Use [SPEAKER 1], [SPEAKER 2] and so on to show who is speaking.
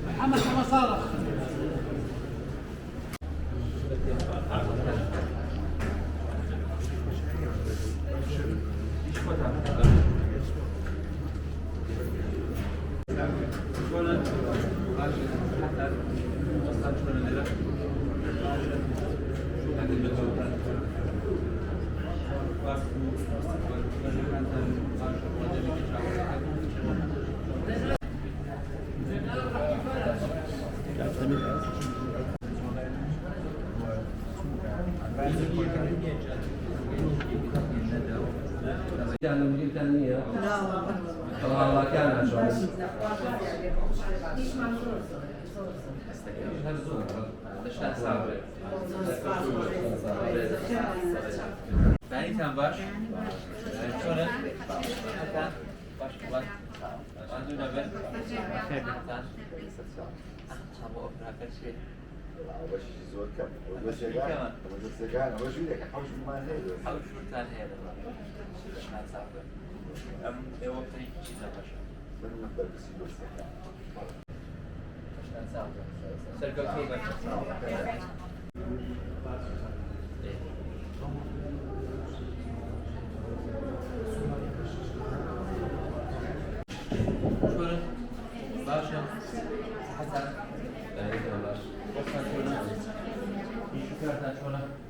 [SPEAKER 1] محمد كما صار
[SPEAKER 2] كان المدير فنية والله كان عشان
[SPEAKER 3] Yani sen baş. Sonra sen baş. Anladın mı ben? Sen. Ama o kadar şey.
[SPEAKER 4] أول شيء زور كم أول شيء كان أول شيء لك حوش ما هذا
[SPEAKER 3] حوش ثاني هذا ما صعب أم وقت يجي نبش
[SPEAKER 4] من نقدر بسيبه سكان
[SPEAKER 3] ما صعب سرقة كيف شو باشا حسن
[SPEAKER 2] يعني
[SPEAKER 3] وقت شو شو كانت شو